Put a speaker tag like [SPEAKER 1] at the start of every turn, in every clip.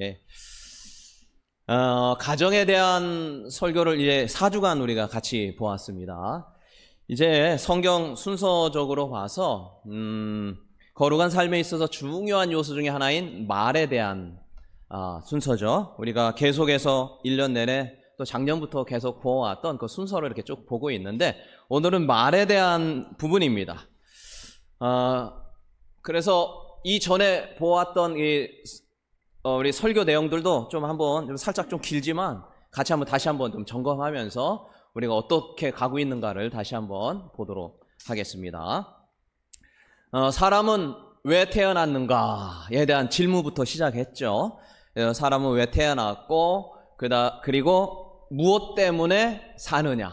[SPEAKER 1] 예. 가정에 대한 설교를 이제 4주간 우리가 같이 보았습니다. 이제 성경 순서적으로 봐서 거룩한 삶에 있어서 중요한 요소 중에 하나인 말에 대한 순서죠. 우리가 계속해서 1년 내내 또 작년부터 계속 보아왔던 그 순서를 이렇게 쭉 보고 있는데, 오늘은 말에 대한 부분입니다. 그래서 이전에 보았던 우리 설교 내용들도 좀 살짝 좀 길지만 같이 다시 한번 좀 점검하면서 우리가 어떻게 가고 있는가를 다시 한번 보도록 하겠습니다. 사람은 왜 태어났는가에 대한 질문부터 시작했죠. 사람은 왜 태어났고, 그리고 무엇 때문에 사느냐.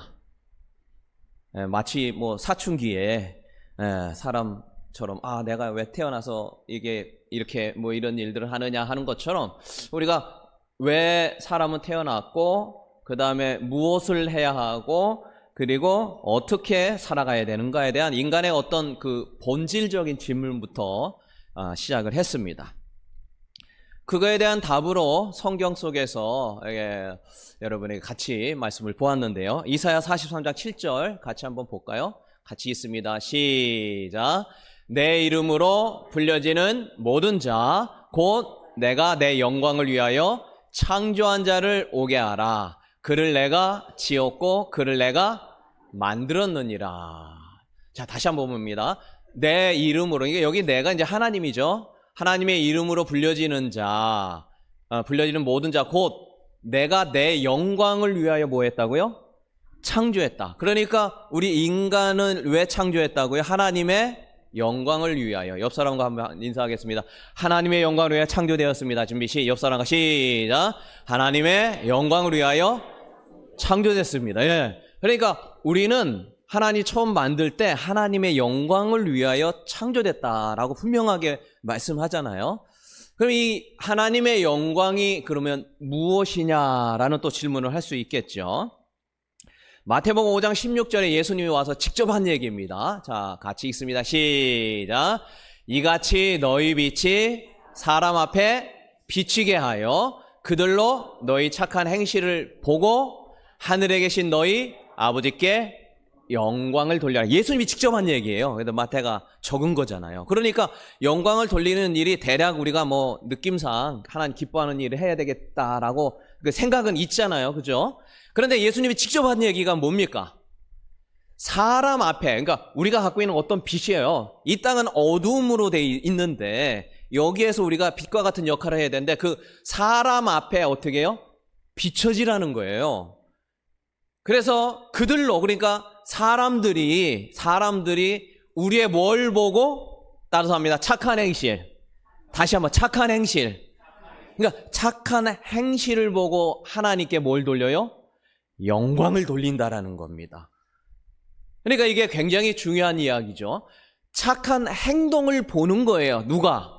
[SPEAKER 1] 마치 사춘기에 사람처럼 내가 왜 태어나서 이렇게 이런 일들을 하느냐 하는 것처럼, 우리가 왜 사람은 태어났고, 그 다음에 무엇을 해야 하고, 그리고 어떻게 살아가야 되는가에 대한 인간의 어떤 그 본질적인 질문부터 시작을 했습니다. 그거에 대한 답으로 성경 속에서 여러분에게 같이 말씀을 보았는데요. 이사야 43장 7절 같이 한번 볼까요? 같이 있습니다. 시작. 내 이름으로 불려지는 모든 자 곧 내가 내 영광을 위하여 창조한 자를 오게 하라. 그를 내가 지었고 그를 내가 만들었느니라. 자, 다시 한번 봅니다. 내 이름으로, 이게 여기 내가 이제 하나님이죠. 하나님의 이름으로 불려지는 자, 불려지는 모든 자 곧 내가 내 영광을 위하여 뭐 했다고요? 창조했다. 그러니까 우리 인간은 왜 창조했다고요? 하나님의 영광을 위하여. 옆 사람과 한번 인사하겠습니다. 하나님의 영광을 위하여 창조되었습니다. 준비 옆 사람과 시작. 하나님의 영광을 위하여 창조됐습니다. 예. 그러니까 우리는 하나님이 처음 만들 때 하나님의 영광을 위하여 창조됐다라고 분명하게 말씀하잖아요. 그럼 이 하나님의 영광이 그러면 무엇이냐라는 또 질문을 할 수 있겠죠. 마태복음 5장 16절에 예수님이 와서 직접 한 얘기입니다. 자, 같이 읽습니다. 시작. 이같이 너희 빛이 사람 앞에 비치게 하여 그들로 너희 착한 행실을 보고 하늘에 계신 너희 아버지께 영광을 돌려라. 예수님이 직접 한 얘기예요. 그래도 마태가 적은 거잖아요. 그러니까 영광을 돌리는 일이 대략 우리가 느낌상 하나님 기뻐하는 일을 해야 되겠다라고 그 생각은 있잖아요. 그죠? 그런데 예수님이 직접 한 얘기가 뭡니까? 사람 앞에, 그러니까 우리가 갖고 있는 어떤 빛이에요. 이 땅은 어두움으로 돼 있는데 여기에서 우리가 빛과 같은 역할을 해야 되는데, 그 사람 앞에 어떻게 해요? 비춰지라는 거예요. 그래서 그들로, 그러니까 사람들이 우리의 뭘 보고, 따라서 합니다. 착한 행실. 다시 한번 착한 행실. 그러니까 착한 행실을 보고 하나님께 뭘 돌려요? 영광을 돌린다라는 겁니다. 그러니까 이게 굉장히 중요한 이야기죠. 착한 행동을 보는 거예요. 누가?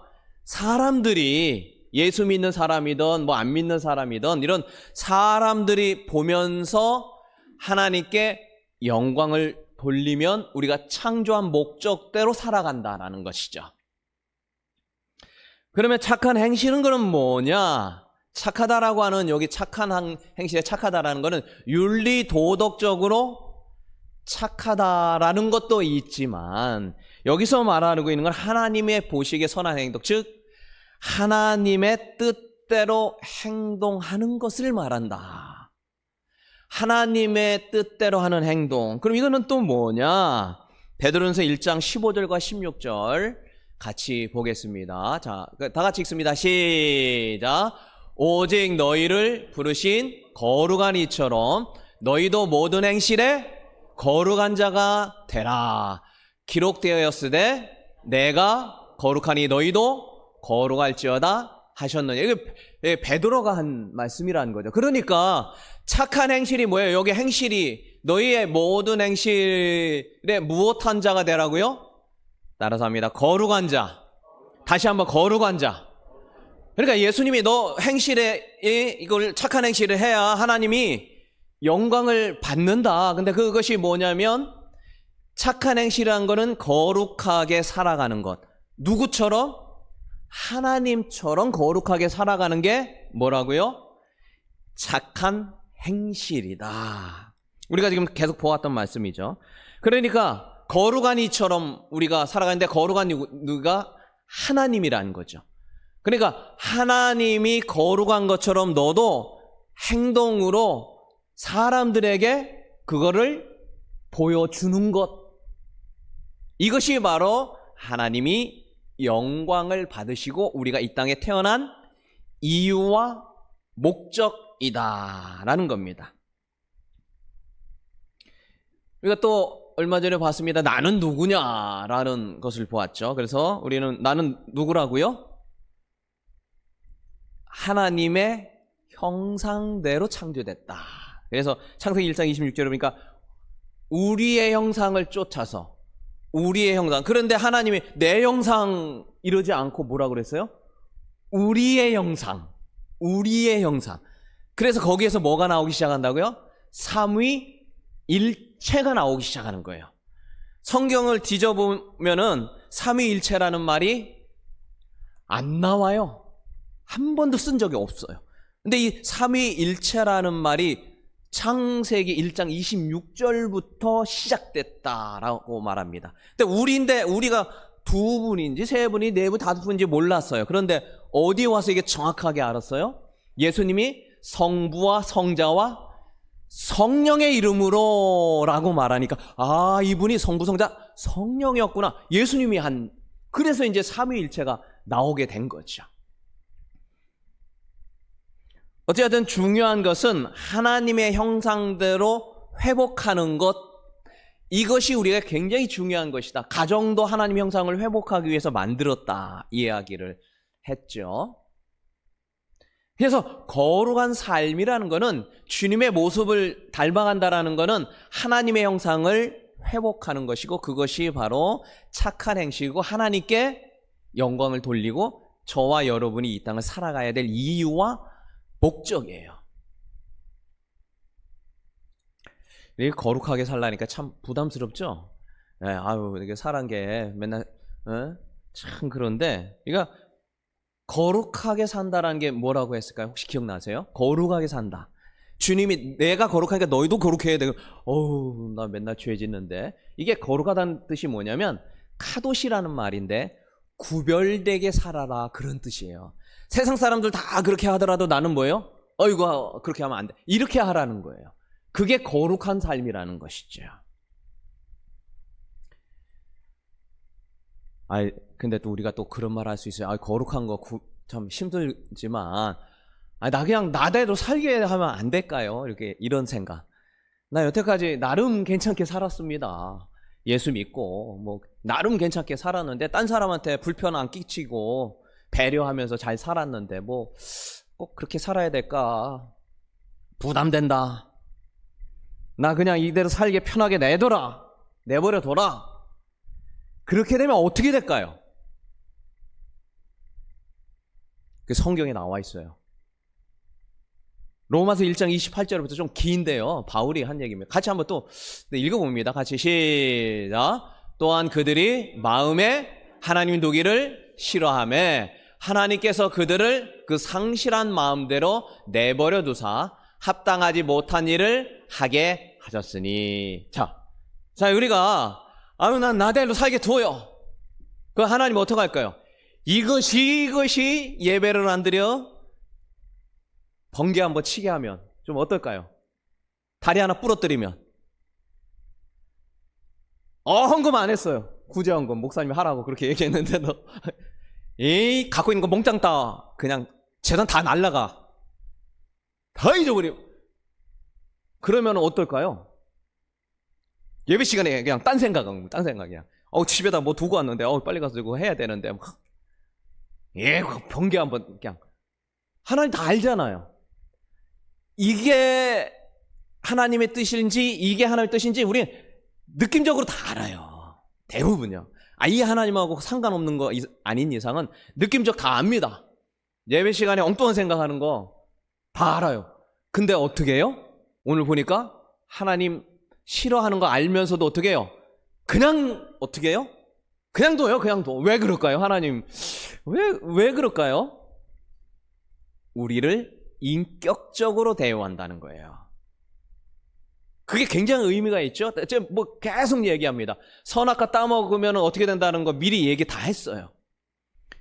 [SPEAKER 1] 사람들이, 예수 믿는 사람이든 안 믿는 사람이든 이런 사람들이 보면서 하나님께 영광을 돌리면 우리가 창조한 목적대로 살아간다라는 것이죠. 그러면 착한 행실은 그럼 뭐냐? 착하다라고 하는, 여기 착한 행실에 착하다라는 것은 윤리 도덕적으로 착하다라는 것도 있지만, 여기서 말하고 있는 건 하나님의 보시기에 선한 행동, 즉 하나님의 뜻대로 행동하는 것을 말한다. 하나님의 뜻대로 하는 행동. 그럼 이거는 또 뭐냐? 베드로전서 1장 15절과 16절 같이 보겠습니다. 자, 다 같이 읽습니다. 시작. 오직 너희를 부르신 거룩한 이처럼 너희도 모든 행실에 거룩한 자가 되라. 기록되었으되 내가 거룩하니 너희도 거룩할지어다 하셨느냐. 이게 베드로가 한 말씀이라는 거죠. 그러니까 착한 행실이 뭐예요? 여기 행실이 너희의 모든 행실에 무엇한 자가 되라고요? 따라서 합니다. 거룩한 자. 다시 한번 거룩한 자. 그러니까 예수님이 너 행실에 이걸 착한 행실을 해야 하나님이 영광을 받는다. 근데 그것이 뭐냐면 착한 행실이라는 거는 거룩하게 살아가는 것. 누구처럼? 하나님처럼 거룩하게 살아가는 게 뭐라고요? 착한 행실이다. 우리가 지금 계속 보았던 말씀이죠. 그러니까 거룩한 이처럼 우리가 살아가는데 거룩한 누가? 하나님이라는 거죠. 그러니까 하나님이 거룩한 것처럼 너도 행동으로 사람들에게 그거를 보여주는 것. 이것이 바로 하나님이 영광을 받으시고 우리가 이 땅에 태어난 이유와 목적이다라는 겁니다. 우리가 또 얼마 전에 봤습니다. 나는 누구냐라는 것을 보았죠. 그래서 우리는 나는 누구라고요? 하나님의 형상대로 창조됐다. 그래서 창세기 1장 26절에 보니까 우리의 형상을 쫓아서 우리의 형상. 그런데 하나님이 내 형상 이러지 않고 뭐라고 그랬어요? 우리의 형상. 우리의 형상. 그래서 거기에서 뭐가 나오기 시작한다고요? 삼위일체가 나오기 시작하는 거예요. 성경을 뒤져보면은 삼위일체라는 말이 안 나와요. 한 번도 쓴 적이 없어요. 근데 이 삼위일체라는 말이 창세기 1장 26절부터 시작됐다라고 말합니다. 근데 우리가 두 분인지 세 분이 네 분, 다섯 분인지 몰랐어요. 그런데 어디에 와서 이게 정확하게 알았어요? 예수님이 성부와 성자와 성령의 이름으로 라고 말하니까 아, 이분이 성부, 성자, 성령이었구나. 예수님이 그래서 이제 삼위일체가 나오게 된 거죠. 어쨌든 중요한 것은 하나님의 형상대로 회복하는 것, 이것이 우리가 굉장히 중요한 것이다. 가정도 하나님의 형상을 회복하기 위해서 만들었다, 이야기를 했죠. 그래서 거룩한 삶이라는 것은 주님의 모습을 닮아간다라는 것은 하나님의 형상을 회복하는 것이고 그것이 바로 착한 행실이고 하나님께 영광을 돌리고 저와 여러분이 이 땅을 살아가야 될 이유와 목적이에요. 이렇게 거룩하게 살라니까 참 부담스럽죠? 네, 아유, 이게 살한 게 맨날, 참 그런데, 그러니까 거룩하게 산다라는 게 뭐라고 했을까요? 혹시 기억나세요? 거룩하게 산다. 주님이 내가 거룩하니까 너희도 거룩해야 되고, 어우, 나 맨날 죄 짓는데. 이게 거룩하다는 뜻이 뭐냐면, 카도시라는 말인데, 구별되게 살아라. 그런 뜻이에요. 세상 사람들 다 그렇게 하더라도 나는 뭐예요? 이거 그렇게 하면 안 돼. 이렇게 하라는 거예요. 그게 거룩한 삶이라는 것이죠. 근데 또 우리가 또 그런 말 할 수 있어요. 거룩한 거 참 힘들지만, 나 그냥 나대로 살게 하면 안 될까요? 이런 생각. 나 여태까지 나름 괜찮게 살았습니다. 예수 믿고, 나름 괜찮게 살았는데, 딴 사람한테 불편 안 끼치고, 배려하면서 잘 살았는데 꼭 그렇게 살아야 될까? 부담된다. 나 그냥 이대로 살게 편하게 내버려둬라. 그렇게 되면 어떻게 될까요? 그 성경에 나와 있어요. 로마서 1장 28절부터 좀 긴데요. 바울이 한 얘기입니다. 같이 한번 또 읽어봅니다. 같이 시작. 또한 그들이 마음에 하나님 두기를 싫어하며 하나님께서 그들을 그 상실한 마음대로 내버려 두사 합당하지 못한 일을 하게 하셨으니. 자, 우리가 난 나대로 살게 둬요. 그 하나님 어떻게 할까요? 이것이 예배를 안 드려 번개 한번 치게 하면 좀 어떨까요? 다리 하나 부러뜨리면 헌금 안 했어요. 구제헌금 목사님이 하라고 그렇게 얘기했는데도 갖고 있는 거 몽땅 따 그냥 재산 다 날라가 다 잊어버려. 그러면 어떨까요? 예배 시간에 그냥 딴 생각이야. 집에다 뭐 두고 왔는데 빨리 가서 이거 해야 되는데 번개 한번 그냥. 하나님 다 알잖아요. 이게 하나님의 뜻인지 이게 하나님의 뜻인지 우리 느낌적으로 다 알아요. 대부분요. 이 하나님하고 상관없는 거 아닌 이상은 느낌적 다 압니다. 예배 시간에 엉뚱한 생각하는 거 다 알아요. 근데 어떻게 해요? 오늘 보니까 하나님 싫어하는 거 알면서도 어떻게 해요? 그냥 어떻게 해요? 그냥 둬요, 그냥 둬. 왜 그럴까요, 하나님? 왜 그럴까요? 우리를 인격적으로 대우한다는 거예요. 그게 굉장히 의미가 있죠. 제가 뭐 계속 얘기합니다. 선악과 따먹으면 어떻게 된다는 거 미리 얘기 다 했어요.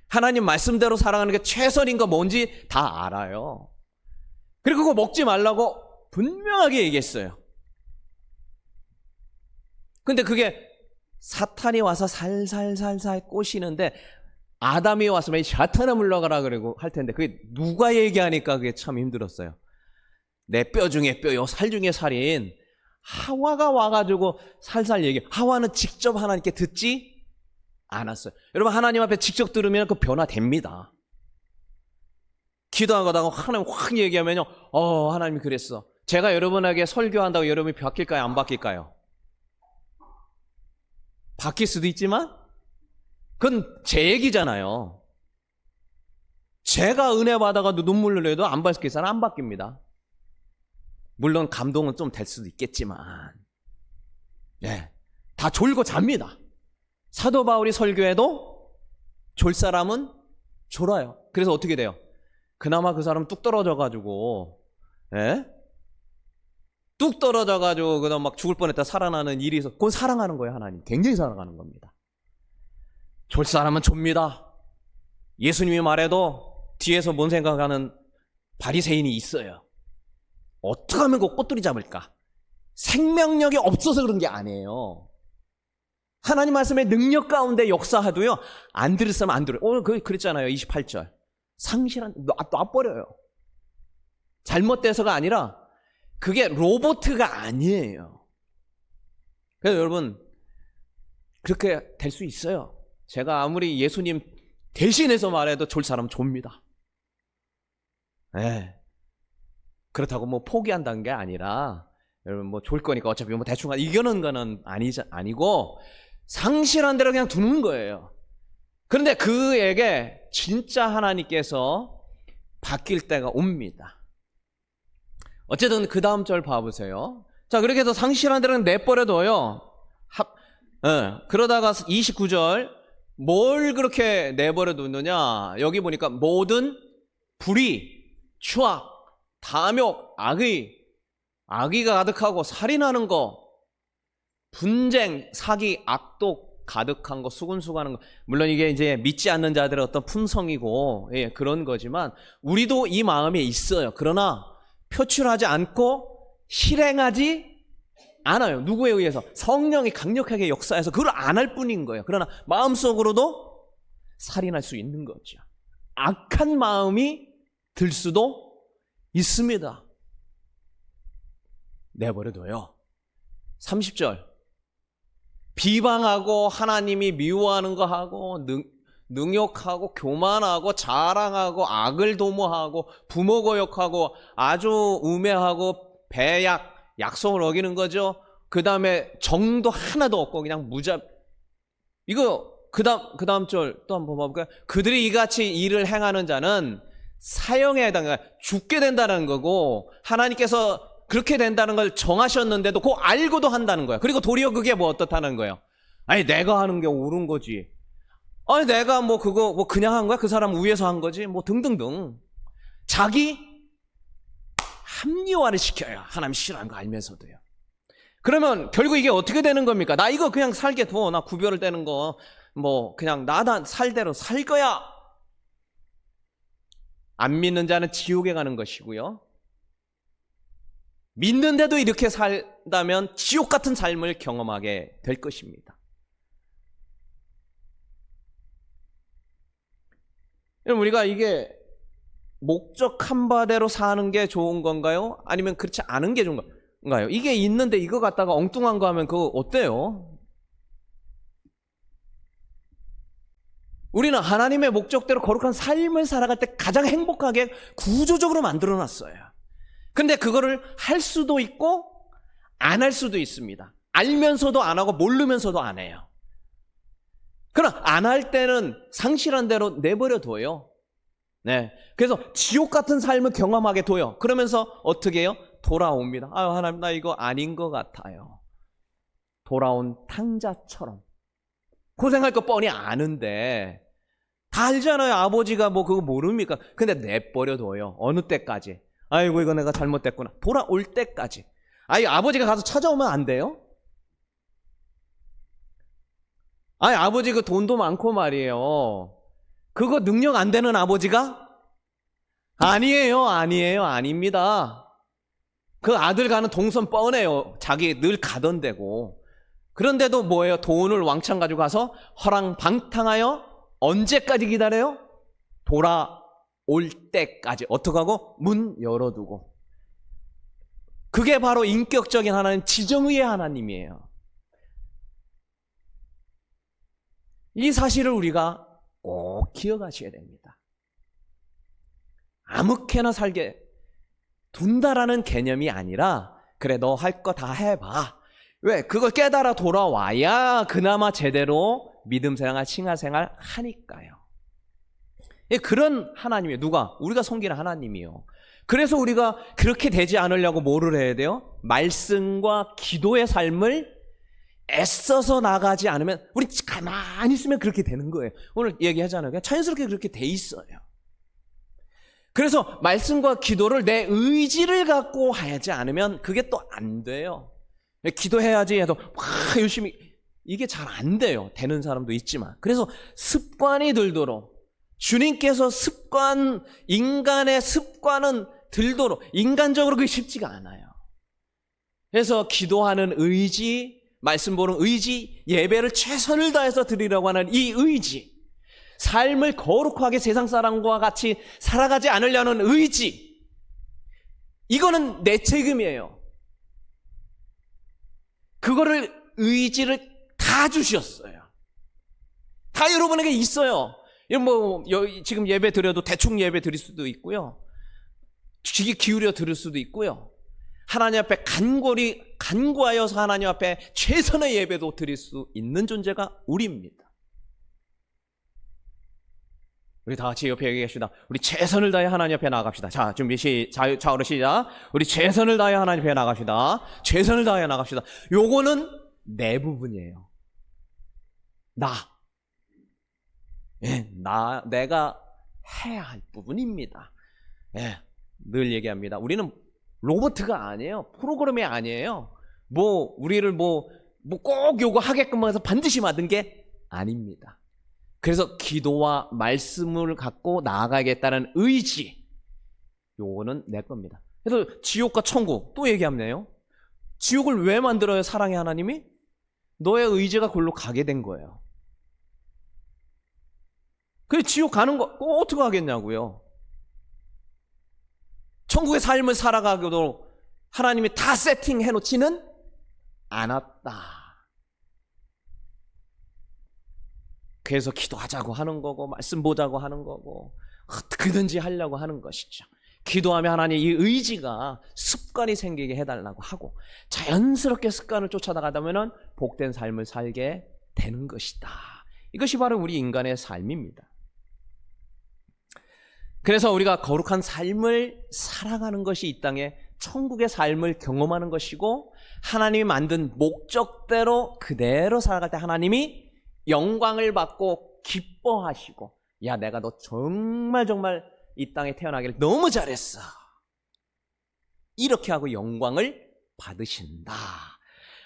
[SPEAKER 1] 하나님 말씀대로 살아가는 게 최선인 거 뭔지 다 알아요. 그리고 그거 먹지 말라고 분명하게 얘기했어요. 근데 그게 사탄이 와서 살살살살 꼬시는데, 아담이 와서 왜 사탄아 물러가라 그러고 할 텐데, 그게 누가 얘기하니까 그게 참 힘들었어요. 내 뼈 중에 뼈요, 살 중에 살인 하와가 와가지고 살살 얘기해. 하와는 직접 하나님께 듣지 않았어요. 여러분, 하나님 앞에 직접 들으면 그 변화됩니다. 기도하다가 하나님 확 얘기하면요, 하나님이 그랬어. 제가 여러분에게 설교한다고 여러분이 바뀔까요, 안 바뀔까요? 바뀔 수도 있지만 그건 제 얘기잖아요. 제가 은혜 받아가도 눈물 흘려도 안 바뀔 사람 안 바뀝니다. 물론 감동은 좀 될 수도 있겠지만, 다 졸고 잡니다. 사도 바울이 설교해도 졸 사람은 졸아요. 그래서 어떻게 돼요? 그나마 그 사람 뚝 떨어져가지고, 뚝 떨어져가지고 그다음 막 죽을 뻔했다 살아나는 일이 있어. 그건 사랑하는 거예요, 하나님. 굉장히 사랑하는 겁니다. 졸 사람은 좁니다. 예수님이 말해도 뒤에서 뭔 생각하는 바리새인이 있어요. 어떻게 하면 그 꼬투리 잡을까? 생명력이 없어서 그런 게 아니에요. 하나님 말씀의 능력 가운데 역사하도요, 안 들을 사람 안 들어요. 오늘 그랬잖아요, 28절. 상실한, 놔버려요. 잘못돼서가 아니라 그게 로봇가 아니에요. 그래서 여러분, 그렇게 될 수 있어요. 제가 아무리 예수님 대신해서 말해도 졸 사람 좁니다. 그렇다고 뭐 포기한다는 게 아니라, 여러분 뭐 졸 거니까 어차피 뭐 대충 이겨는 거는 아니고, 상실한 대로 그냥 두는 거예요. 그런데 그에게 진짜 하나님께서 바뀔 때가 옵니다. 어쨌든 그 다음 절 봐보세요. 자, 그렇게 해서 상실한 대로 내버려둬요. 그러다가 29절, 뭘 그렇게 내버려두느냐? 여기 보니까 모든 불의, 추악, 탐욕, 악의가 가득하고 살인하는 거, 분쟁, 사기, 악독 가득한 거, 수군수가는 거. 물론 이게 이제 믿지 않는 자들의 어떤 품성이고, 그런 거지만 우리도 이 마음에 있어요. 그러나 표출하지 않고 실행하지 않아요. 누구에 의해서? 성령이 강력하게 역사해서 그걸 안 할 뿐인 거예요. 그러나 마음속으로도 살인할 수 있는 거죠. 악한 마음이 들 수도 있습니다. 내버려둬요. 30절, 비방하고 하나님이 미워하는 거 하고, 능욕하고 교만하고 자랑하고 악을 도모하고 부모 고욕하고 아주 우매하고 배약, 약속을 어기는 거죠. 그 다음에 정도 하나도 없고 그냥 이거 그 다음 절 또 한번 봐볼까요? 그들이 이같이 일을 행하는 자는 사형에 해당해 죽게 된다는 거고, 하나님께서 그렇게 된다는 걸 정하셨는데도 그거 알고도 한다는 거야. 그리고 도리어 그게 뭐 어떻다는 거예요? 아니, 내가 하는 게 옳은 거지. 아니, 내가 뭐 그거 뭐 그냥 한 거야? 그 사람 위해서 한 거지? 뭐 등등등. 자기 합리화를 시켜요. 하나님 싫어하는 거 알면서도요. 그러면 결국 이게 어떻게 되는 겁니까? 나 이거 그냥 살게 둬. 나 구별을 떼는 거 뭐 그냥 나다 살대로 살 거야. 안 믿는 자는 지옥에 가는 것이고요. 믿는데도 이렇게 살다면 지옥 같은 삶을 경험하게 될 것입니다. 우리가 이게 목적한 바대로 사는 게 좋은 건가요? 아니면 그렇지 않은 게 좋은 건가요? 이게 있는데 이거 갖다가 엉뚱한 거 하면 그거 어때요? 우리는 하나님의 목적대로 거룩한 삶을 살아갈 때 가장 행복하게 구조적으로 만들어놨어요. 근데 그거를 할 수도 있고 안 할 수도 있습니다. 알면서도 안 하고 모르면서도 안 해요. 그러나 안 할 때는 상실한 대로 내버려둬요. 그래서 지옥 같은 삶을 경험하게 둬요. 그러면서 어떻게 해요? 돌아옵니다. 아유, 하나님, 나 이거 아닌 것 같아요. 돌아온 탕자처럼 고생할 거 뻔히 아는데 다 알잖아요. 아버지가 뭐 그거 모릅니까? 근데 내버려둬요. 어느 때까지? 아이고 이거 내가 잘못됐구나. 돌아올 때까지. 아이 아버지가 가서 찾아오면 안 돼요? 아이 아버지 그 돈도 많고 말이에요. 그거 능력 안 되는 아버지가? 아니에요. 아닙니다. 그 아들 가는 동선 뻔해요. 자기 늘 가던 데고. 그런데도 뭐예요? 돈을 왕창 가지고 가서 허랑방탕하여 언제까지 기다려요? 돌아올 때까지. 어떻게 하고? 문 열어두고. 그게 바로 인격적인 하나님, 지정의의 하나님이에요. 이 사실을 우리가 꼭 기억하셔야 됩니다. 아무렇게나 살게 둔다라는 개념이 아니라 그래 너 할 거 다 해봐. 왜? 그걸 깨달아 돌아와야 그나마 제대로 믿음 생활, 칭화 생활 하니까요. 그런 하나님이에요. 누가? 우리가 섬기는 하나님이요. 그래서 우리가 그렇게 되지 않으려고 뭐를 해야 돼요? 말씀과 기도의 삶을 애써서 나가지 않으면 우리 가만히 있으면 그렇게 되는 거예요. 오늘 얘기하잖아요. 그냥 자연스럽게 그렇게 돼 있어요. 그래서 말씀과 기도를 내 의지를 갖고 하지 않으면 그게 또 안 돼요. 기도해야지 해도 막 열심히 이게 잘 안 돼요. 되는 사람도 있지만. 그래서 습관이 들도록 주님께서 인간의 습관은 들도록 인간적으로 그게 쉽지가 않아요. 그래서 기도하는 의지, 말씀 보는 의지, 예배를 최선을 다해서 드리려고 하는 이 의지, 삶을 거룩하게 세상 사람과 같이 살아가지 않으려는 의지, 이거는 내 책임이에요. 그거를 의지를 다 주셨어요. 다 여러분에게 있어요. 지금 예배 드려도 대충 예배 드릴 수도 있고요. 귀 기울여 들을 수도 있고요. 하나님 앞에 간구하여서 하나님 앞에 최선의 예배도 드릴 수 있는 존재가 우리입니다. 우리 다 같이 옆에 얘기합시다. 우리 최선을 다해 하나님 앞에 나갑시다. 자, 준비 좌우로 시작. 우리 최선을 다해 하나님 앞에 나갑시다. 최선을 다해 나갑시다. 요거는 내 부분이에요. 내가 해야 할 부분입니다. 늘 얘기합니다. 우리는 로봇가 아니에요. 프로그램이 아니에요. 우리를 꼭 요거 하게끔 해서 반드시 만든 게 아닙니다. 그래서 기도와 말씀을 갖고 나아가겠다는 의지, 요거는 내 겁니다. 그래서 지옥과 천국 또 얘기하네요. 지옥을 왜 만들어요? 사랑의 하나님이? 너의 의지가 그걸로 가게 된 거예요. 그래 지옥 가는 거 어떻게 하겠냐고요. 천국의 삶을 살아가기도 하나님이 다 세팅해 놓지는 않았다. 그래서 기도하자고 하는 거고 말씀 보자고 하는 거고 어떻게든지 하려고 하는 것이죠. 기도하면 하나님 이 의지가 습관이 생기게 해달라고 하고 자연스럽게 습관을 쫓아나가다 보면 복된 삶을 살게 되는 것이다. 이것이 바로 우리 인간의 삶입니다. 그래서 우리가 거룩한 삶을 살아가는 것이 이 땅에 천국의 삶을 경험하는 것이고 하나님이 만든 목적대로 그대로 살아갈 때 하나님이 영광을 받고 기뻐하시고 야 내가 너 정말 이 땅에 태어나기를 너무 잘했어 이렇게 하고 영광을 받으신다.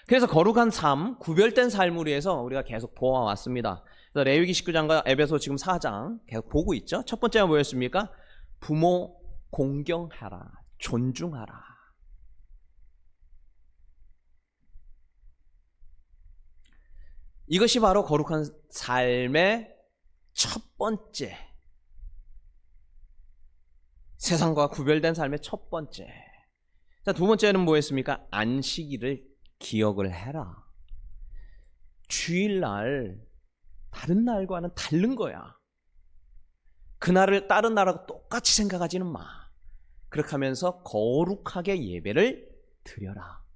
[SPEAKER 1] 그래서 거룩한 삶, 구별된 삶을 위해서 우리가 계속 보아왔습니다. 그래서 레위기 19장과 에베소 지금 4장 계속 보고 있죠. 첫 번째가 뭐였습니까? 부모 공경하라, 존중하라. 이것이 바로 거룩한 삶의 첫 번째, 세상과 구별된 삶의 첫 번째. 자, 두 번째는 뭐였습니까? 안식일을 기억을 해라. 주일날 다른 날과는 다른 거야. 그날을 다른 날하고 똑같이 생각하지는 마. 그렇게 하면서 거룩하게 예배를 드려라.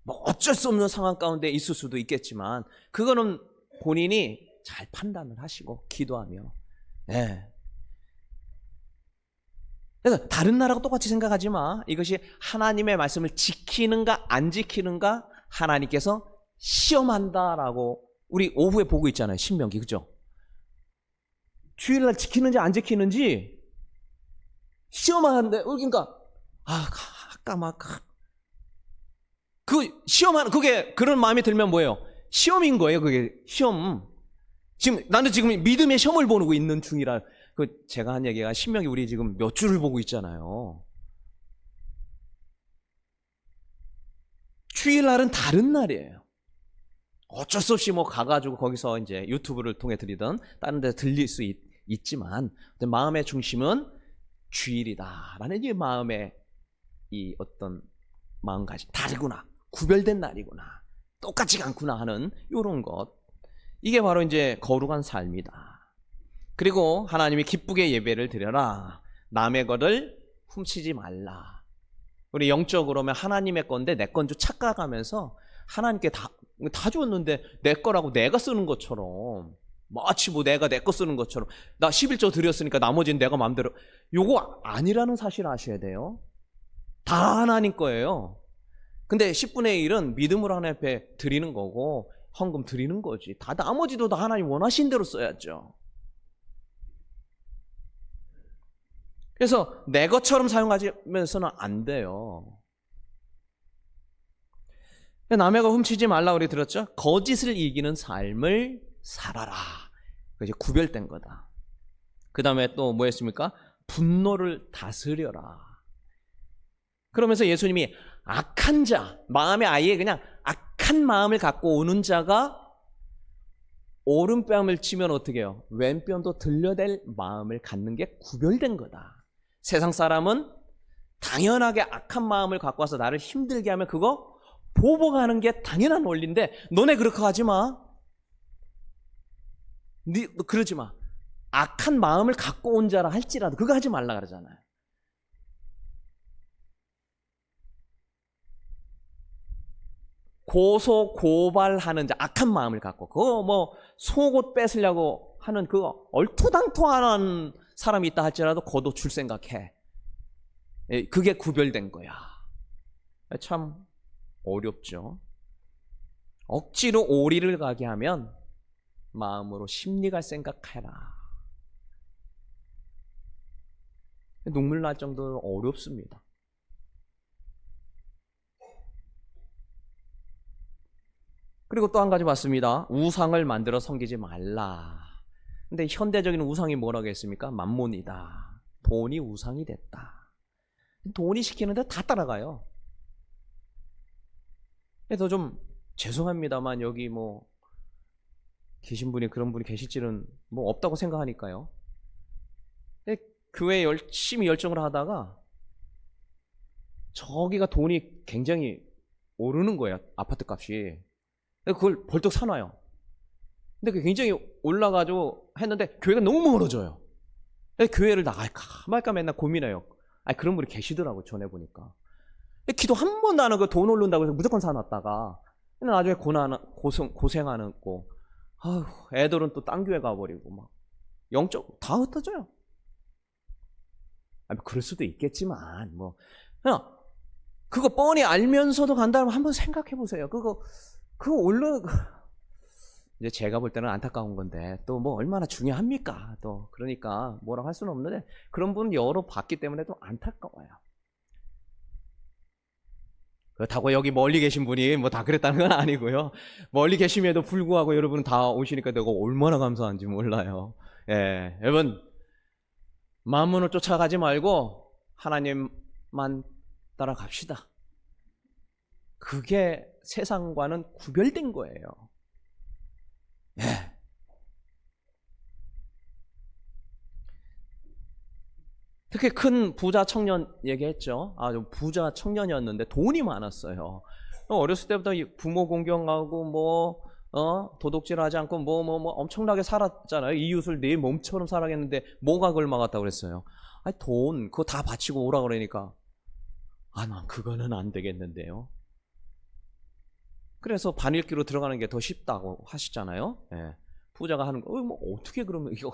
[SPEAKER 1] 어쩔 수 없는 상황 가운데 있을 수도 있겠지만 그거는 본인이 잘 판단을 하시고 기도하며 그래서 다른 나라하고 똑같이 생각하지 마. 이것이 하나님의 말씀을 지키는가 안 지키는가 하나님께서 시험한다라고 우리 오후에 보고 있잖아요. 신명기, 그죠? 주일날 지키는지 안 지키는지 시험하는데, 그러니까 아까 막 그 시험하는, 그게 그런 마음이 들면 뭐예요? 시험인 거예요. 그게 시험. 지금 나는 지금 믿음의 시험을 보고 있는 중이라. 제가 한 얘기가 신명기 우리 지금 몇 줄을 보고 있잖아요. 주일날은 다른 날이에요. 어쩔 수 없이 뭐 가가지고 거기서 이제 유튜브를 통해 드리든 다른 데 들릴 수 있지만 마음의 중심은 주일이다라는 이 마음의 이 어떤 마음가짐, 다르구나, 구별된 날이구나, 똑같지가 않구나 하는 이런 것, 이게 바로 이제 거룩한 삶이다. 그리고 하나님이 기쁘게 예배를 드려라, 남의 것을 훔치지 말라. 우리 영적으로면 하나님의 건데 내 건 줄 착각하면서 하나님께 다 줬는데 내 거라고 내가 쓰는 것처럼, 마치 뭐 내가 내 거 쓰는 것처럼, 나 11조 드렸으니까 나머지는 내가 마음대로, 요거 아니라는 사실을 아셔야 돼요. 다 하나님 거예요. 근데 10분의 1은 믿음으로 하나님 앞에 드리는 거고 헌금 드리는 거지. 다 나머지도 다 하나님 원하신 대로 써야죠. 그래서 내 것처럼 사용하면서는 안 돼요. 남의 거 훔치지 말라 우리 들었죠? 거짓을 이기는 삶을 살아라. 이제 구별된 거다. 그 다음에 또 뭐였습니까? 분노를 다스려라. 그러면서 예수님이 악한 자, 마음에 아예 그냥 악한 마음을 갖고 오는 자가 오른뺨을 치면 어떻게 해요? 왼뺨도 들려댈 마음을 갖는 게 구별된 거다. 세상 사람은 당연하게 악한 마음을 갖고 와서 나를 힘들게 하면 그거 보복하는 게 당연한 원리인데, 너네 그렇게 하지 마. 너 그러지 마. 악한 마음을 갖고 온 자라 할지라도 그거 하지 말라 그러잖아요. 고소 고발하는 자, 악한 마음을 갖고 그거 뭐 속옷 뺏으려고 하는 그거 얼토당토하는 사람이 있다 할지라도 거도 줄 생각해. 그게 구별된 거야. 참 어렵죠. 억지로 오리를 가게 하면 마음으로 심리갈 생각해라. 눈물 날 정도로 어렵습니다. 그리고 또 한 가지 봤습니다. 우상을 만들어 섬기지 말라. 근데 현대적인 우상이 뭐라고 했습니까? 만몬이다. 돈이 우상이 됐다. 돈이 시키는데 다 따라가요. 그래서 좀 죄송합니다만 여기 뭐 계신 분이 그런 분이 계실지는 뭐 없다고 생각하니까요. 교회에 열심히 열정을 하다가 저기가 돈이 굉장히 오르는 거예요. 아파트 값이. 그걸 벌떡 사놔요. 근데 그게 굉장히 올라가지고 했는데 교회가 너무 멀어져요. 교회를 나갈까 말까 맨날 고민해요. 그런 분이 계시더라고, 전해보니까. 기도 한 번도 안 하고 돈 오른다고 해서 무조건 사놨다가 나중에 고생하는 거, 애들은 또 딴 교회 가버리고 막 영적 다 흩어져요. 그럴 수도 있겠지만 뭐 그냥 그거 뻔히 알면서도 간다면 한번 생각해 보세요. 그거 이제 제가 볼 때는 안타까운 건데 또 뭐 얼마나 중요합니까? 또 그러니까 뭐라고 할 수는 없는데 그런 분은 여러 봤기 때문에 또 안타까워요. 그렇다고 여기 멀리 계신 분이 뭐 다 그랬다는 건 아니고요. 멀리 계심에도 불구하고 여러분 다 오시니까 내가 얼마나 감사한지 몰라요. 예, 여러분 만문을 쫓아가지 말고 하나님만 따라갑시다. 그게 세상과는 구별된 거예요. 예. 특히 큰 부자 청년 얘기했죠. 부자 청년이었는데 돈이 많았어요. 어렸을 때부터 부모 공경하고 도둑질하지 않고 엄청나게 살았잖아요. 이웃을 내 몸처럼 살아겠는데 뭐가 그걸 막았다고 그랬어요? 돈 그거 다 바치고 오라 그러니까 난 그거는 안 되겠는데요. 그래서 반읽기로 들어가는 게 더 쉽다고 하시잖아요. 예. 부자가 하는 거, 뭐 어떻게 그러면 이거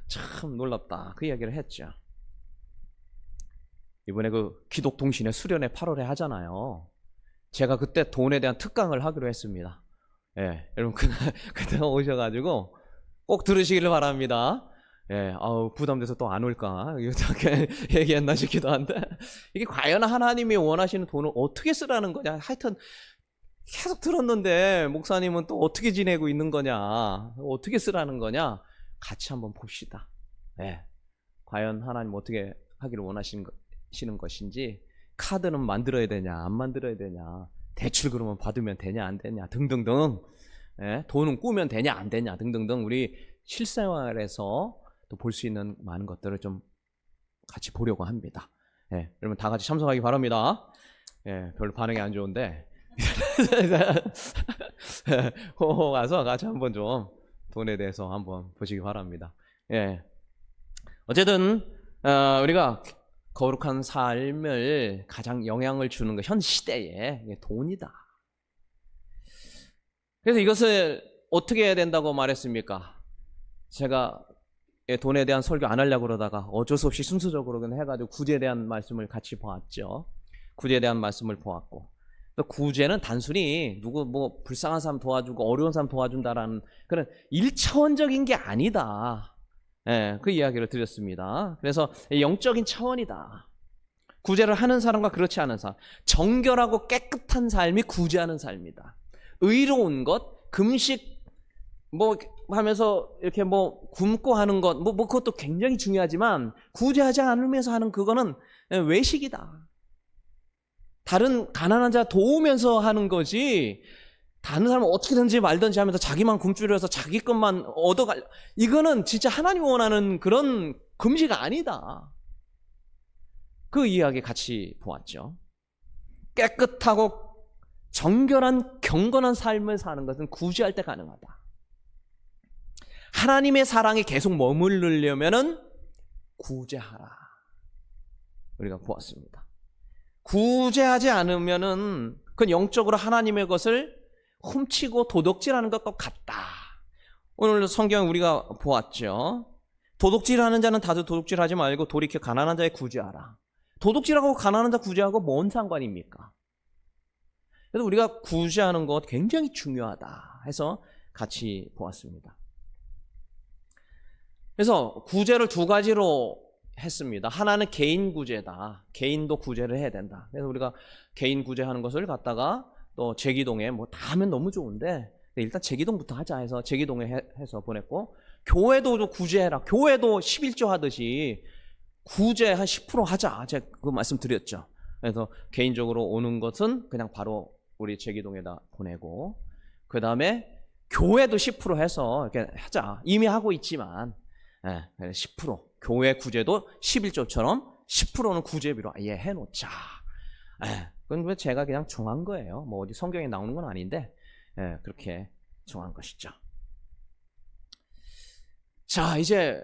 [SPEAKER 1] 참 놀랍다. 그 이야기를 했죠. 이번에 그 기독통신회 수련회 8월에 하잖아요. 제가 그때 돈에 대한 특강을 하기로 했습니다. 예, 여러분 그날 오셔가지고 꼭 들으시기를 바랍니다. 예, 아우 부담돼서 또 안 올까 이렇게 얘기했나 싶기도 한데 이게 과연 하나님이 원하시는 돈을 어떻게 쓰라는 거냐. 하여튼 계속 들었는데 목사님은 또 어떻게 지내고 있는 거냐, 어떻게 쓰라는 거냐, 같이 한번 봅시다. 예, 과연 하나님 어떻게 하기를 원하시는 것인지, 카드는 만들어야 되냐 안 만들어야 되냐, 대출 그러면 받으면 되냐 안 되냐 등등등, 예, 돈은 꾸면 되냐 안 되냐 등등등, 우리 실생활에서 또 볼 수 있는 많은 것들을 좀 같이 보려고 합니다. 예, 여러분 다 같이 참석하기 바랍니다. 예, 별로 반응이 안 좋은데 호호 가서 같이 한번 좀 돈에 대해서 한번 보시기 바랍니다. 예, 어쨌든 우리가 거룩한 삶을 가장 영향을 주는 것, 현 시대에 돈이다. 그래서 이것을 어떻게 해야 된다고 말했습니까? 제가 돈에 대한 설교 안 하려고 그러다가 어쩔 수 없이 순서적으로 해가지고 구제에 대한 말씀을 같이 보았죠. 구제에 대한 말씀을 보았고, 구제는 단순히 누구 뭐 불쌍한 사람 도와주고 어려운 사람 도와준다라는 그런 일차원적인 게 아니다. 예, 그 이야기를 드렸습니다. 그래서 영적인 차원이다. 구제를 하는 사람과 그렇지 않은 사람, 정결하고 깨끗한 삶이 구제하는 삶이다. 의로운 것, 금식 뭐 하면서 이렇게 뭐 굶고 하는 것, 뭐 그것도 굉장히 중요하지만 구제하지 않으면서 하는 그거는 외식이다. 다른 가난한 자 도우면서 하는 거지, 다른 사람은 어떻게든지 말든지 하면서 자기만 굶주려서 자기 것만 얻어갈, 이거는 진짜 하나님 원하는 그런 금식 아니다. 그 이야기 같이 보았죠. 깨끗하고 정결한 경건한 삶을 사는 것은 구제할 때 가능하다. 하나님의 사랑에 계속 머무르려면은 구제하라. 우리가 보았습니다. 구제하지 않으면은 그건 영적으로 하나님의 것을 훔치고 도둑질하는 것과 같다. 오늘 성경 우리가 보았죠. 도둑질하는 자는 다들 도둑질하지 말고 돌이켜 가난한 자의 구제하라. 도둑질하고 가난한 자 구제하고 뭔 상관입니까? 그래서 우리가 구제하는 것 굉장히 중요하다 해서 같이 보았습니다. 그래서 구제를 두 가지로 했습니다. 하나는 개인 구제다. 개인도 구제를 해야 된다. 그래서 우리가 개인 구제하는 것을 갖다가 또 제기동에 뭐 다 하면 너무 좋은데 일단 제기동부터 하자 해서 제기동에 해서 보냈고, 교회도 구제해라. 교회도 11조 하듯이 구제 한 10% 하자. 제가 그 말씀 드렸죠. 그래서 개인적으로 오는 것은 그냥 바로 우리 제기동에다 보내고, 그 다음에 교회도 10% 해서 이렇게 하자. 이미 하고 있지만 10% 교회 구제도 11조처럼 10%는 구제비로 아예 해놓자. 그건 제가 그냥 정한 거예요. 뭐 어디 성경에 나오는 건 아닌데 그렇게 정한 것이죠. 자, 이제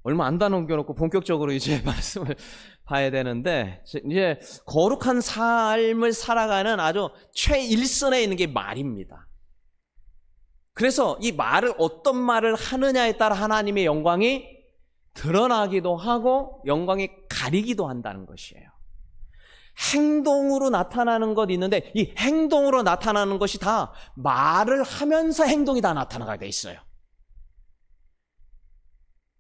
[SPEAKER 1] 얼마 안 다 남겨놓고 본격적으로 이제 말씀을 봐야 되는데, 이제 거룩한 삶을 살아가는 아주 최일선에 있는 게 말입니다. 그래서 이 말을 어떤 말을 하느냐에 따라 하나님의 영광이 드러나기도 하고 영광이 가리기도 한다는 것이에요. 행동으로 나타나는 것 있는데, 이 행동으로 나타나는 것이 다 말을 하면서 행동이 다 나타나게 돼 있어요.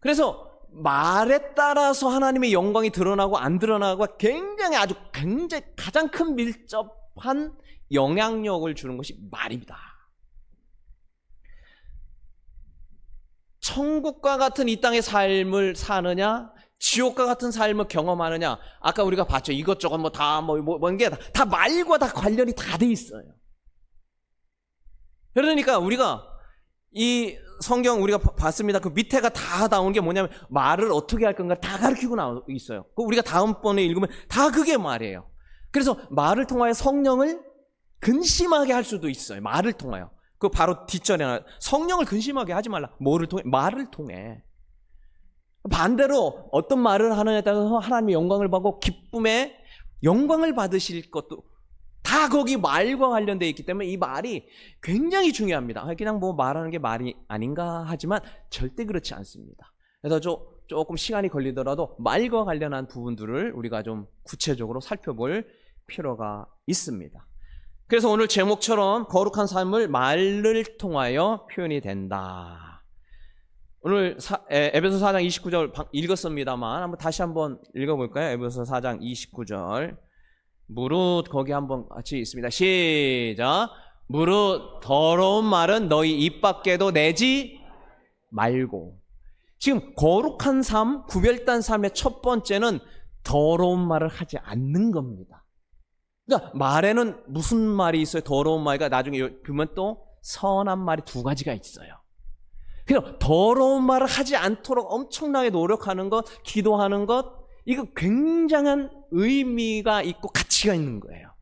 [SPEAKER 1] 그래서 말에 따라서 하나님의 영광이 드러나고 안 드러나고 굉장히 가장 큰 밀접한 영향력을 주는 것이 말입니다. 천국과 같은 이 땅의 삶을 사느냐, 지옥과 같은 삶을 경험하느냐, 아까 우리가 봤죠. 이것저것 뭔 게 다 말과 다 관련이 다 돼 있어요. 그러니까 우리가 이 성경 우리가 봤습니다. 그 밑에가 다 나온 게 뭐냐면 말을 어떻게 할 건가 다 가르치고 나와 있어요. 우리가 다음번에 읽으면 다 그게 말이에요. 그래서 말을 통하여 성령을 근심하게 할 수도 있어요. 말을 통하여. 그 바로 뒷절에 성령을 근심하게 하지 말라. 뭐를 통해? 말을 통해. 반대로 어떤 말을 하느냐에 따라서 하나님의 영광을 받고 기쁨의 영광을 받으실 것도 다 거기 말과 관련되어 있기 때문에 이 말이 굉장히 중요합니다. 그냥 뭐 말하는 게 말이 아닌가 하지만 절대 그렇지 않습니다. 그래서 조금 시간이 걸리더라도 말과 관련한 부분들을 우리가 좀 구체적으로 살펴볼 필요가 있습니다. 그래서 오늘 제목처럼 거룩한 삶을 말을 통하여 표현이 된다. 오늘 에베소 4장 29절 읽었습니다만 한번 다시 한번 읽어볼까요? 에베소 4장 29절. 무릇 거기 한번 같이 있습니다. 시작. 무릇 더러운 말은 너희 입 밖에도 내지 말고. 지금 거룩한 삶, 구별된 삶의 첫 번째는 더러운 말을 하지 않는 겁니다. 그러니까 말에는 무슨 말이 있어요? 더러운 말과 나중에 보면 또 선한 말이 두 가지가 있어요. 그래서 더러운 말을 하지 않도록 엄청나게 노력하는 것, 기도하는 것, 이거 굉장한 의미가 있고 가치가 있는 거예요.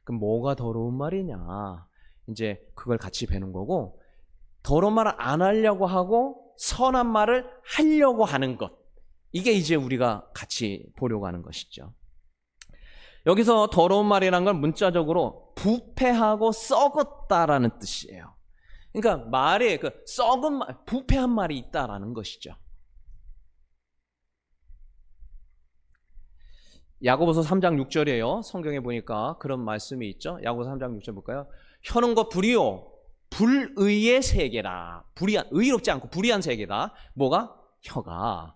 [SPEAKER 1] 그럼 뭐가 더러운 말이냐? 이제 그걸 같이 배는 거고, 더러운 말을 안 하려고 하고 선한 말을 하려고 하는 것, 이게 이제 우리가 같이 보려고 하는 것이죠. 여기서 더러운 말이라는 건 문자적으로 부패하고 썩었다라는 뜻이에요. 그러니까 말에 그 썩은 말, 부패한 말이 있다라는 것이죠. 야고보서 3장 6절이에요. 성경에 보니까 그런 말씀이 있죠. 야고보서 3장 6절 볼까요? 혀는 것 불이요 불의의 세계라. 불의한, 의롭지 않고 불의한 세계다. 뭐가? 혀가.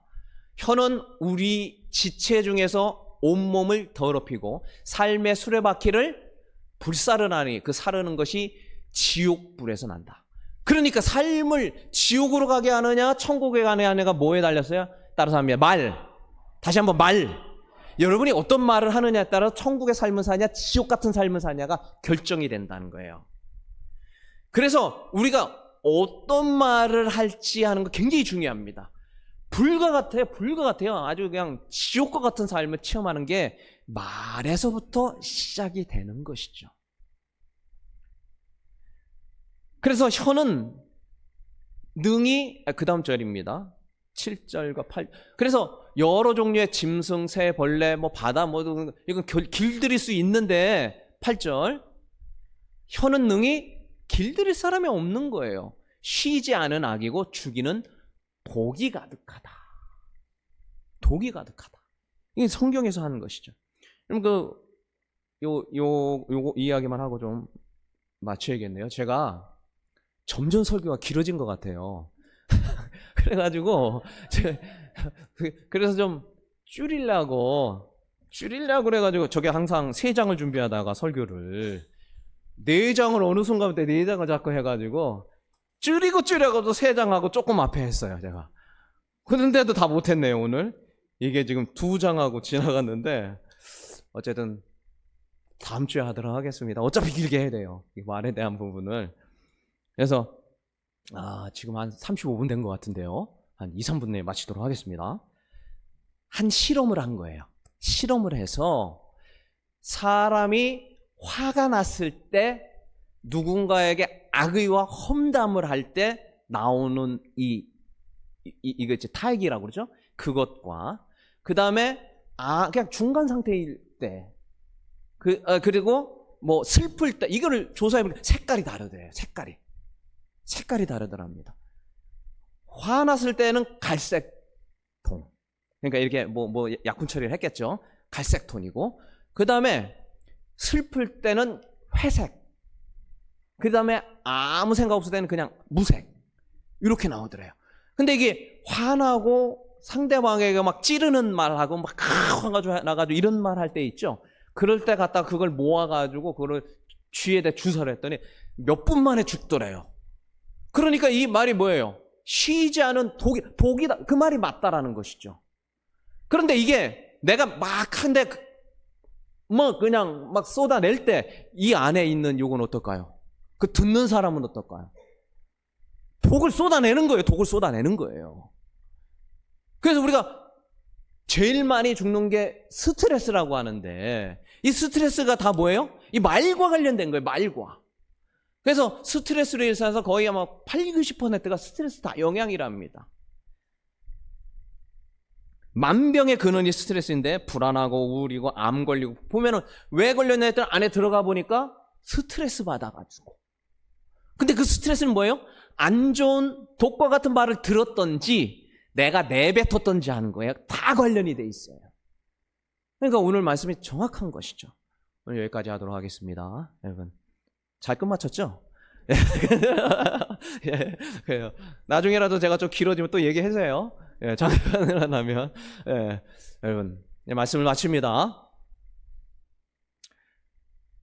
[SPEAKER 1] 혀는 우리 지체 중에서 온몸을 더럽히고 삶의 수레바퀴를 불사르나니 그 사르는 것이 지옥불에서 난다. 그러니까 삶을 지옥으로 가게 하느냐 천국에 가게 하느냐가 뭐에 달렸어요? 따라서 합니다. 말. 다시 한번 말. 여러분이 어떤 말을 하느냐에 따라 천국의 삶을 사냐 지옥 같은 삶을 사냐가 결정이 된다는 거예요. 그래서 우리가 어떤 말을 할지 하는 거 굉장히 중요합니다. 불과 같아요. 아주 그냥 지옥과 같은 삶을 체험하는 게 말에서부터 시작이 되는 것이죠. 그래서 혀는 능히, 그 다음 절입니다. 7절과 8절. 그래서 여러 종류의 짐승, 새, 벌레, 뭐 바다, 이건 길들일 수 있는데 8절. 혀는 능히 길들일 사람이 없는 거예요. 쉬지 않은 악이고 죽이는 독이 가득하다. 독이 가득하다. 이게 성경에서 하는 것이죠. 그럼 요거 이야기만 하고 좀 마쳐야겠네요. 제가 점점 설교가 길어진 것 같아요. 그래가지고 그래서 좀 줄이려고 그래가지고 저게 항상 3장을 준비하다가 설교를 4장을 어느 순간부터 4장을 자꾸 해가지고 줄여가지고 3장하고 조금 앞에 했어요, 제가. 그런데도 다 못했네요, 오늘. 이게 지금 2장하고 지나갔는데, 어쨌든, 다음 주에 하도록 하겠습니다. 어차피 길게 해야 돼요, 이 말에 대한 부분을. 그래서, 지금 한 35분 된 것 같은데요. 한 2, 3분 내에 마치도록 하겠습니다. 한 실험을 한 거예요. 실험을 해서, 사람이 화가 났을 때, 누군가에게 악의와 험담을 할 때 나오는 이거 이제 타액이라고 그러죠? 그것과 그 다음에 그냥 중간 상태일 때 그리고 뭐 슬플 때 이거를 조사해보니까 색깔이 다르대요. 색깔이 다르더랍니다. 화났을 때는 갈색 톤. 그러니까 이렇게 뭐 약혼 처리를 했겠죠. 갈색 톤이고 그 다음에 슬플 때는 회색. 그 다음에 아무 생각 없을 때는 그냥 무색. 이렇게 나오더래요. 근데 이게 화나고 상대방에게 막 찌르는 말하고 막 화가 나가지고 이런 말 할 때 있죠. 그럴 때 갖다가 그걸 모아가지고 그걸 쥐에다 주사를 했더니 몇 분 만에 죽더래요. 그러니까 이 말이 뭐예요? 쉬지 않은 독이다. 그 말이 맞다라는 것이죠. 그런데 이게 내가 막 한데 뭐 그냥 막 쏟아낼 때 이 안에 있는 요건 어떨까요? 그 듣는 사람은 어떨까요? 독을 쏟아내는 거예요. 그래서 우리가 제일 많이 죽는 게 스트레스라고 하는데 이 스트레스가 다 뭐예요? 이 말과 관련된 거예요. 말과. 그래서 스트레스로 인해서 거의 아마 80, 90%가 스트레스 다 영향이랍니다. 만병의 근원이 스트레스인데 불안하고 우울이고 암 걸리고 보면은 왜 걸렸냐 했더니 안에 들어가 보니까 스트레스 받아가지고. 근데 그 스트레스는 뭐예요? 안 좋은 독과 같은 말을 들었던지 내가 내뱉었던지 하는 거예요. 다 관련이 돼 있어요. 그러니까 오늘 말씀이 정확한 것이죠. 오늘 여기까지 하도록 하겠습니다. 여러분 잘 끝마쳤죠? 예, 그래요. 나중에라도 제가 좀 길어지면 또 얘기해주세요. 예, 잠깐을 안 하면. 예, 여러분, 네, 말씀을 마칩니다.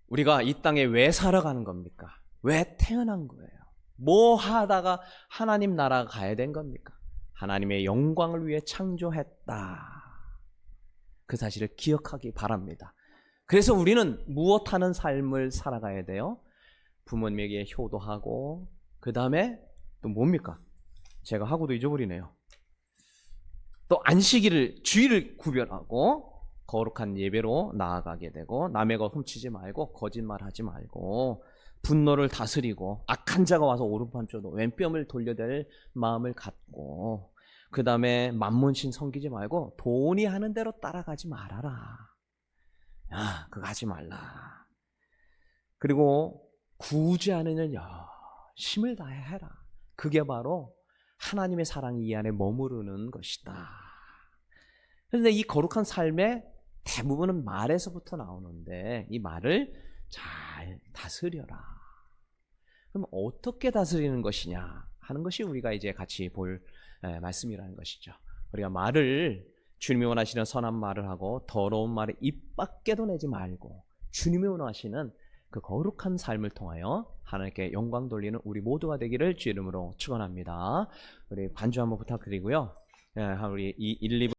[SPEAKER 1] 우리가 이 땅에 왜 살아가는 겁니까? 왜 태어난 거예요? 뭐 하다가 하나님 나라 가야 된 겁니까? 하나님의 영광을 위해 창조했다. 그 사실을 기억하기 바랍니다. 그래서 우리는 무엇하는 삶을 살아가야 돼요? 부모님에게 효도하고, 그 다음에 또 뭡니까? 제가 하고도 잊어버리네요. 또 안식일을, 주일을 구별하고 거룩한 예배로 나아가게 되고, 남의 것 훔치지 말고 거짓말하지 말고, 분노를 다스리고, 악한 자가 와서 오른편 쪼도 왼뼘을 돌려댈 마음을 갖고, 그 다음에 만문신 섬기지 말고 돈이 하는 대로 따라가지 말아라. 야, 그거 하지 말라. 그리고 구제하는 일 힘을 다해 해라. 그게 바로 하나님의 사랑이 이 안에 머무르는 것이다. 그런데 이 거룩한 삶의 대부분은 말에서부터 나오는데 이 말을 잘 다스려라. 그럼 어떻게 다스리는 것이냐 하는 것이 우리가 이제 같이 볼 말씀이라는 것이죠. 우리가 말을 주님이 원하시는 선한 말을 하고 더러운 말을 입 밖에도 내지 말고 주님이 원하시는 그 거룩한 삶을 통하여 하나님께 영광 돌리는 우리 모두가 되기를 주 이름으로 축원합니다. 우리 반주 한번 부탁드리고요. 우리 이 1, 2부